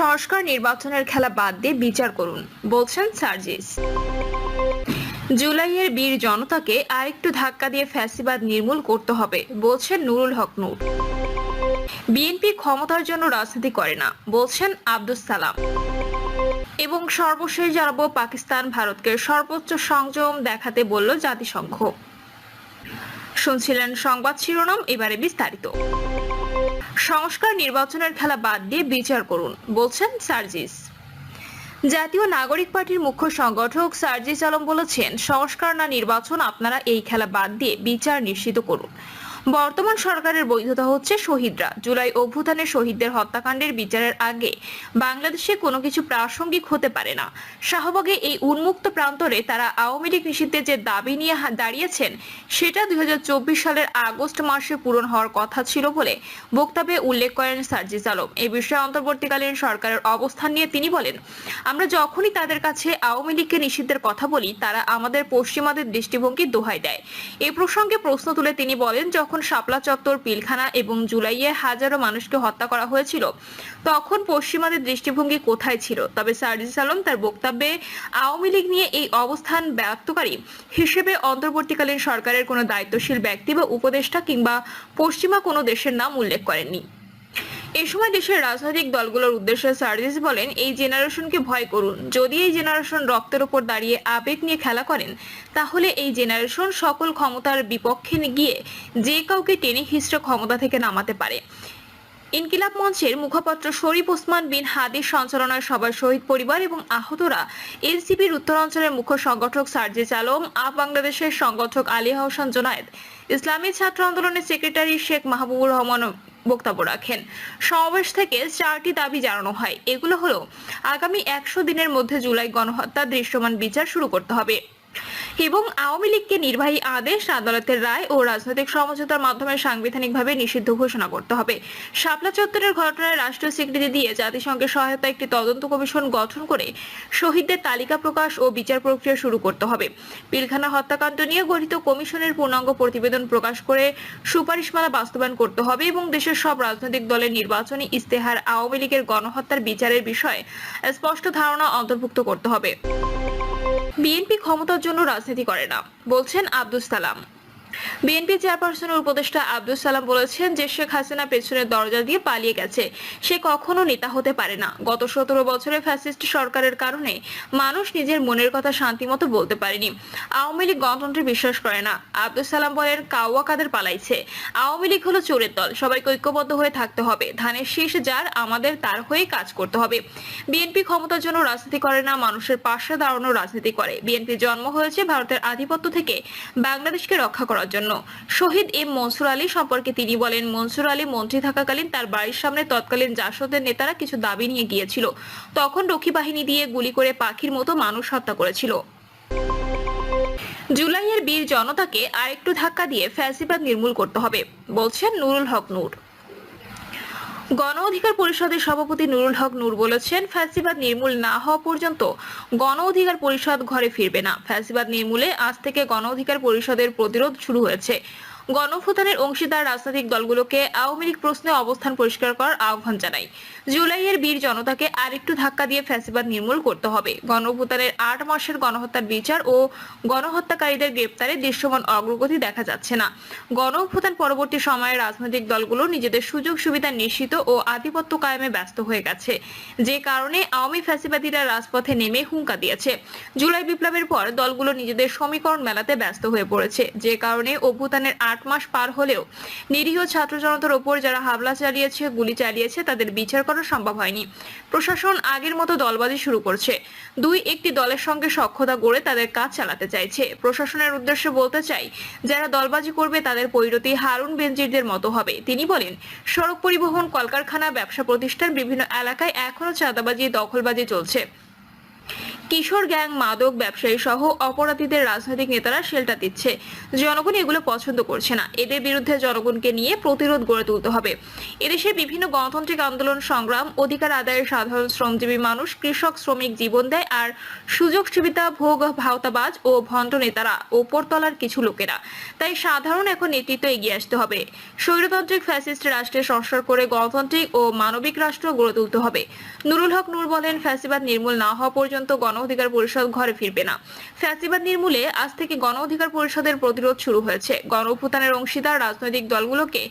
সংস্কার নির্বাচনের খেলা বাদ দিয়ে বিচার করুন, বলছেন সার্জিস। জুলাইয়ের বীর জনতাকে আরেকটু ধাক্কা দিয়ে ফ্যাসিবাদ নির্মূল করতে হবে, বলছেন নুরুল হক নূর। বিএনপি ক্ষমতার জন্য রাজনীতি করে না, বলছেন আব্দুস সালাম। এবং সর্বশেষ জানাবো, পাকিস্তান ভারতকে সর্বোচ্চ সংযম দেখাতে বলল জাতিসংঘ। শুনছিলেন সংবাদ শিরোনাম, এবারে বিস্তারিত। সংস্কার নির্বাচনের খেলা বাদ দিয়ে বিচার করুন, বলছেন সার্জিস। জাতীয় নাগরিক পার্টির মুখ্য সংগঠক সার্জিস আলম বলেছেন, সংস্কার না নির্বাচন, আপনারা এই খেলা বাদ দিয়ে বিচার নিশ্চিত করুন। বর্তমান সরকারের বৈধতা হচ্ছে শহীদরা। জুলাই অভ্যুত্থানের শহীদদের হত্যাকাণ্ডের বিচারের আগে বাংলাদেশে কোনো কিছু প্রাসঙ্গিক হতে পারে না। শাহবাগে এই উন্মুক্ত প্রান্তরে তারা আওয়ামী লীগ নিষিদ্ধের যে দাবি নিয়ে দাঁড়িয়েছেন, সেটা 2024 সালের আগস্ট মাসে পূরণ হওয়ার কথা ছিল বলে বক্তব্যে উল্লেখ করেন সার্জিস আলম। এই বিষয়ে অন্তর্বর্তীকালীন সরকারের অবস্থান নিয়ে তিনি বলেন, আমরা যখনই তাদের কাছে আওয়ামী লীগকে নিষিদ্ধের কথা বলি, তারা আমাদের পশ্চিমাদের দৃষ্টিভঙ্গি দোহাই দেয়। এই প্রসঙ্গে প্রশ্ন তুলে তিনি বলেন, যখন শাপলা চত্বর, পিলখানা এবং জুলাইয়ে হাজারো মানুষকে হত্যা করা হয়েছিল, তখন পশ্চিমাদের দৃষ্টিভঙ্গি কোথায় ছিল? তবে সার্জিস আলম তার বক্তব্যে আওয়ামী লীগ নিয়ে এই অবস্থান ব্যক্তকারী হিসেবে অন্তর্বর্তীকালীন সরকারের কোনো দায়িত্বশীল ব্যক্তি বা উপদেষ্টা কিংবা পশ্চিমা কোনো দেশের নাম উল্লেখ করেননি। এই সময় দেশের রাজনৈতিক দলগুলোর উদ্দেশ্যে সার্জিস বলেন, এই জেনারেশনকে ভয় করুন। যদি এই জেনারেশন রক্তের উপর দাঁড়িয়ে আবেগ নিয়ে খেলা করেন, তাহলে এই জেনারেশন সকল ক্ষমতার বিপক্ষে গিয়ে যে কাউকে টেনে হিঁচড়ে ক্ষমতা থেকে নামাতে পারে। ইনকিলাব মঞ্চের মুখপাত্র শরীফ ওসমান বিন হাদির সঞ্চালনায় সভায় শহীদ পরিবার এবং আহতরা, এনসিপির উত্তরাঞ্চলের মুখ্য সংগঠক সার্জিস আলম, বাংলাদেশের সংগঠক আলী আহসান জোনায়েদ, ইসলামী ছাত্র আন্দোলনের সেক্রেটারি শেখ মাহবুবুর রহমান বক্তব্য রাখেন। সমাবেশ থেকে 4টি দাবি জানানো হয়। এগুলো হলো, আগামী 100 দিনের মধ্যে জুলাই গণহত্যার দৃশ্যমান বিচার শুরু করতে হবে এবং আওয়ামী লীগকে নির্বাহী আদেশ, আদালতের রায় ও রাজনৈতিক সমঝোতার মাধ্যমে সাংবিধানিকভাবে নিষিদ্ধ ঘোষণা করতে হবে। শাপলা চত্বরের ঘটনায় রাষ্ট্রীয় স্বীকৃতি দিয়ে জাতিসংঘের সহায়তায় একটি তদন্ত কমিশন গঠন করে শহীদদের তালিকা প্রকাশ ও বিচার প্রক্রিয়া শুরু করতে হবে। পিলখানা হত্যাকাণ্ড নিয়ে গঠিত কমিশনের পূর্ণাঙ্গ প্রতিবেদন প্রকাশ করে সুপারিশমালা বাস্তবায়ন করতে হবে এবং দেশের সব রাজনৈতিক দলের নির্বাচনী ইস্তেহার আওয়ামী লীগের গণহত্যার বিচারের বিষয়ে স্পষ্ট ধারণা অন্তর্ভুক্ত করতে হবে। বিএনপি ক্ষমতার জন্য রাজনীতি করে না, বলছেন আব্দুস সালাম। বিএনপি চেয়ারপারসনের উপদেষ্টা আব্দুস সালাম বলেছেন যে শেখ হাসিনা পেছনের দরজা দিয়ে পালিয়ে গেছে, সে কখনো নেতা হতে পারে না। গত 17 বছরে ফ্যাসিস্ট সরকারের কারণে মানুষ নিজের মনের কথা শান্তিমতো বলতে পারেনি। আওয়ামী লীগ গণতন্ত্রে বিশ্বাস করে না। আব্দুস সালাম বলেন, কাউয়া কাদের পালাইছে? আওয়ামী লীগ হলো চোরের দল। সবাইকে ঐক্যবদ্ধ হয়ে থাকতে হবে। ধানের শীষ যার, আমাদের তার হয়ে কাজ করতে হবে। বিএনপি ক্ষমতার জন্য রাজনীতি করে না, মানুষের পাশে দাঁড়ানোর রাজনীতি করে। বিএনপির জন্ম হয়েছে ভারতের আধিপত্য থেকে বাংলাদেশকে রক্ষা করার জন্য। শহীদ এম মনসুর আলী সম্পর্কে তিনি বলেন, মনসুর আলী মন্ত্রী থাকাকালীন তার বাড়ির সামনে তৎকালীন জাসদের নেতারা কিছু দাবি নিয়ে গিয়েছিল। তখন রক্ষী বাহিনী দিয়ে গুলি করে পাখির মতো মানুষ হত্যা করেছিল। জুলাইয়ের বীর জনতাকে আরেকটু ধাক্কা দিয়ে ফ্যাসিবাদ নির্মূল করতে হবে, বলছেন নুরুল হক নূর। গণ অধিকার পরিষদের সভাপতি নুরুল হক নূর বলেছেন, ফ্যাসিবাদ নির্মূল না হওয়া পর্যন্ত গণ অধিকার পরিষদ ঘরে ফিরবে না। ফ্যাসিবাদ নির্মূলে আজ থেকে গণ অধিকার পরিষদের প্রতিরোধ শুরু হয়েছে। গণঅভ্যুত্থানের অংশীদার রাজনৈতিক দলগুলোকে আওয়ামী লীগ প্রশ্নে অবস্থান পরিষ্কার করার আহ্বান জানাই। জুলাইয়ের বীর জনতাকে আরেকটু ধাক্কা দিয়ে ফ্যাসিবাদ নির্মূল করতে হবে। গণঅভ্যুত্থানের 8 মাসের গণহত্যার বিচার ও গণহত্যাকারীদের গ্রেপ্তারে দৃশ্যমান অগ্রগতি দেখা যাচ্ছে না। গণঅভ্যুত্থান পরবর্তী সময়ে রাজনৈতিক দলগুলো নিজেদের সুযোগ সুবিধা নিশ্চিত ও আধিপত্য কায়েমে ব্যস্ত হয়ে গেছে, যে কারণে আওয়ামী ফ্যাসিবাদীরা রাজপথে নেমে হুঙ্কা দিয়েছে। জুলাই বিপ্লবের পর দলগুলো নিজেদের সমীকরণ মেলাতে ব্যস্ত হয়ে পড়েছে, যে কারণে অভ্যুত্থানের 8 মাস পার হলেও নিরীহ ছাত্র জনতার উপর যারা হামলা চালিয়েছে, গুলি চালিয়েছে, তাদের বিচার করা সম্ভব হয়নি। প্রশাসন আগের মতো দলবাজি শুরু করছে। 2-1টি দলের সঙ্গে সখ্যতা গড়ে তাদের কাজ চালাতে চাইছে। প্রশাসনের উদ্দেশ্যে বলতে চাই, যারা দলবাজি করবে তাদের পরিণতি হারুন বেনজিরদের মতো হবে। তিনি বলেন, সড়ক পরিবহন, কলকারখানা, ব্যবসা প্রতিষ্ঠান, বিভিন্ন এলাকায় এখনো চাঁদাবাজি, দখলবাজি চলছে। কিশোর গ্যাং, মাদক ব্যবসায়ী সহ অপরাধীদের রাজনৈতিক নেতারা শেল্টার দিচ্ছে। জনগণ এগুলো পছন্দ করছে না। এদের বিরুদ্ধে জনগণকে নিয়ে প্রতিরোধ গড়ে তুলতে হবে। এদেশে বিভিন্ন গণতান্ত্রিক আন্দোলন, সংগ্রাম, অধিকার আদায়ে সাধারণ শ্রমজীবী মানুষ, কৃষক, শ্রমিক জীবন দেয়, আর সুযোগ সুবিধা ভোগ ভাওতাবাজ ও ভণ্ড নেতারা ওপরতলার কিছু লোকেরা। তাই সাধারণ এখন নেতৃত্ব এগিয়ে আসতে হবে। স্বৈরতান্ত্রিক ফ্যাসিস্ট রাষ্ট্রের সংস্কার করে গণতান্ত্রিক ও মানবিক রাষ্ট্র গড়ে তুলতে হবে। নুরুল হক নূর বলেন, ফ্যাসিবাদ নির্মূল না হওয়া পর্যন্ত গণ অধিকার পরিষদ ঘরে ফিরবে না। ফ্যাসিবাদ নির্মূলে আজ থেকে গণ অধিকার পরিষদের প্রতিরোধ শুরু হয়েছে। গণ অভ্যুত্থানের অংশীদার রাজনৈতিক দলগুলোকে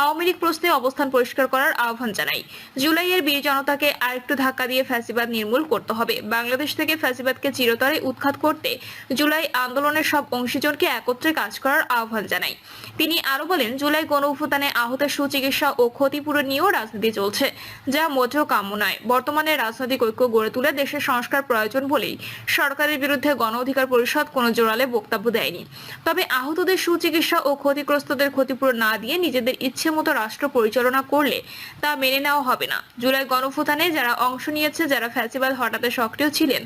আওয়ামী লীগ প্রশ্নে অবস্থান পরিষ্কার করার আহ্বান জানাই। জুলাইয়ের বীর জনতাকে আরেকটু ধাক্কা দিয়ে ফ্যাসিবাদ নির্মূল করতে হবে। বাংলাদেশ থেকে ফ্যাসিবাদকে চিরতরে উৎখাত করতে জুলাই আন্দোলনের সব অংশীজনকে একত্রে কাজ করার আহ্বান জানাই। তিনি আরো বলেন, জুলাই গণ অভ্যুত্থানে আহতের সুচিকিৎসা ও ক্ষতিপূরণ নিয়েও রাজনীতি চলছে, যা মোটেও কাম্য নয়। বর্তমানে রাজনৈতিক ঐক্য গড়ে তুলে দেশের সংস্কার প্রয়োজন বলেই সরকারের বিরুদ্ধে গণ অধিকার পরিষদ কোনো জোরালো বক্তব্য দেয়নি। তবে আহতদের সুচিকিৎসা ও ক্ষতিগ্রস্তদের ক্ষতিপূরণ না দিয়ে নিজেদের ইচ্ছে মতো রাষ্ট্র পরিচালনা করলে তা মেনে নেওয়া হবে না। জুলাই গণঅভ্যুত্থানে যারা অংশ নিয়েছে, যারা ফ্যাসিবাদ হটাতে সক্রিয় ছিলেন,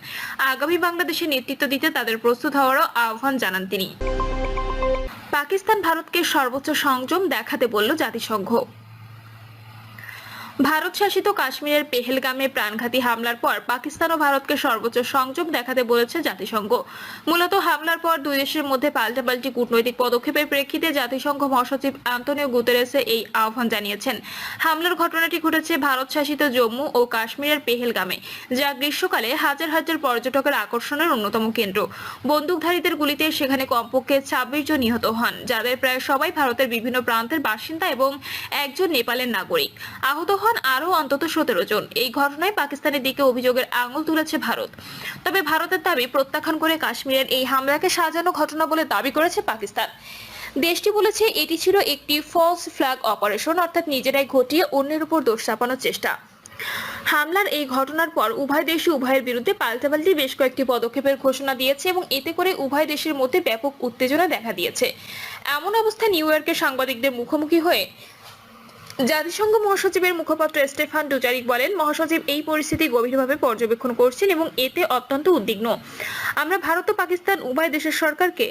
আগামী বাংলাদেশে নেতৃত্ব দিতে তাদের প্রস্তুত হওয়ারও আহ্বান জানান তিনি। পাকিস্তান ভারতকে সর্বোচ্চ সংযম দেখাতে বলল জাতিসংঘ। ভারত শাসিত কাশ্মীরের পেহেলগামে প্রাণঘাতী হামলার পর পাকিস্তান ও ভারতকে সর্বোচ্চ সংযম দেখাতে বলেছে জাতিসংঘ। মূলত হামলার পর দুই দেশের মধ্যে পাল্টাপাল্টি কূটনৈতিক পদক্ষেপের প্রেক্ষিতে জাতিসংঘ মহাসচিব আন্তোনিও গুতেরেসে এই আহ্বান জানিয়েছেন। হামলার ঘটনাটি ঘটেছে ভারত শাসিত জম্মু ও কাশ্মীরের পেহেলগামে, যা গ্রীষ্মকালে হাজার হাজার পর্যটকের আকর্ষণের অন্যতম কেন্দ্র। বন্দুকধারীদের গুলিতে সেখানে কমপক্ষে 26 জন নিহত হন, যাদের প্রায় সবাই ভারতের বিভিন্ন প্রান্তের বাসিন্দা এবং একজন নেপালের নাগরিক। আহত আরো অন্তত 17 জন। এই ঘটনায় পাকিস্তানের দিকে অভিযোগের আঙুল তুলেছে ভারত। তবে ভারতের দাবি প্রত্যাখ্যান করে কাশ্মীরের এই হামলাকে সাজানো ঘটনা বলে দাবি করেছে পাকিস্তান। দেশটি বলেছে এটি ছিল একটি ফলস ফ্ল্যাগ অপারেশন, অর্থাৎ নিজেরাই ঘটিয়ে অন্যের উপর দোষ চাপানোর চেষ্টা। হামলার এই ঘটনার পর উভয় দেশই উভয়ের বিরুদ্ধে পাল্টাপাল্টি বেশ কয়েকটি পদক্ষেপের ঘোষণা দিয়েছে এবং এতে করে উভয় দেশের মধ্যে ব্যাপক উত্তেজনা দেখা দিয়েছে। এমন অবস্থায় নিউ ইয়র্কের সাংবাদিকদের মুখোমুখি হয়ে জাতিসংঘ মহাসচিবের মুখপাত্র স্টেফান ডুজারিক বলেন, মহাসচিব এই পরিস্থিতি গভীরভাবে পর্যবেক্ষণ করছেন এবং এতে অত্যন্ত উদ্বিগ্ন। আমরা ভারত ও পাকিস্তান উভয় দেশের সরকারকে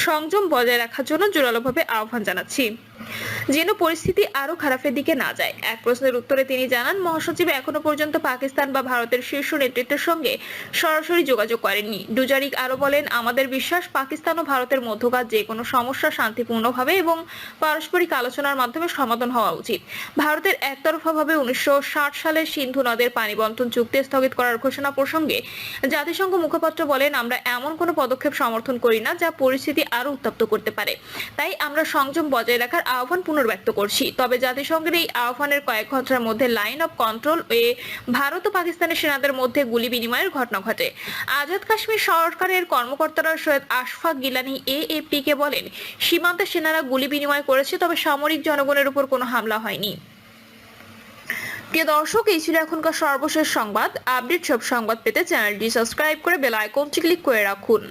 সংযম বজায় রাখার জন্য জোরালোভাবে আহ্বান জানাচ্ছি, যেন পরিস্থিতি আরো খারাপের দিকে না যায়। এক প্রশ্নের উত্তরে তিনি জানান, মহাসচিব এখনো পর্যন্ত পাকিস্তান বা ভারতের শীর্ষ নেতৃত্বের সঙ্গে সরাসরি যোগাযোগ করেননি। ডুজারিক আরো বলেন, আমাদের বিশ্বাস পাকিস্তান ও ভারতের মধ্যকার যে কোনো সমস্যা শান্তিপূর্ণভাবে এবং পারস্পরিক আলোচনার মাধ্যমে সমাধান হওয়া উচিত। ভারতের একতরফাভাবে 1960 সালে সিন্ধু নদের পানি বন্টন চুক্তি স্থগিত করার ঘোষণা প্রসঙ্গে জাতিসংঘ মুখপাত্র বলেন, আমরা এমন কোনো পদক্ষেপ সমর্থন করি না যা পরিস্থিতি আরো উত্তপ্ত করতে পারে। তাই আমরা সংযম বজায় রাখার আহ্বান পুনর্ব্যক্ত করছি। তবে জাতিসংঘের এই আহ্বানের কয়েক ঘন্টার মধ্যে লাইন অফ কন্ট্রোল এ ভারত ও পাকিস্তানের সেনাদের মধ্যে গুলি বিনিময়ের ঘটনা ঘটে। আজাদ কাশ্মীর সরকারের কর্মকর্তারা সৈয়দ আশফাক গিলানি এএফপি কে বলেন, সীমান্তে সেনারা গুলি বিনিময় করেছে, তবে সামরিক জনগণের উপর কোনো হামলা হয়নি। প্রিয় দর্শক, এই ছিল এখনকার সর্বশেষ সংবাদ। আপডেট সব সংবাদ পেতে চ্যানেলটি সাবস্ক্রাইব করে বেল আইকনটি ক্লিক করে রাখুন।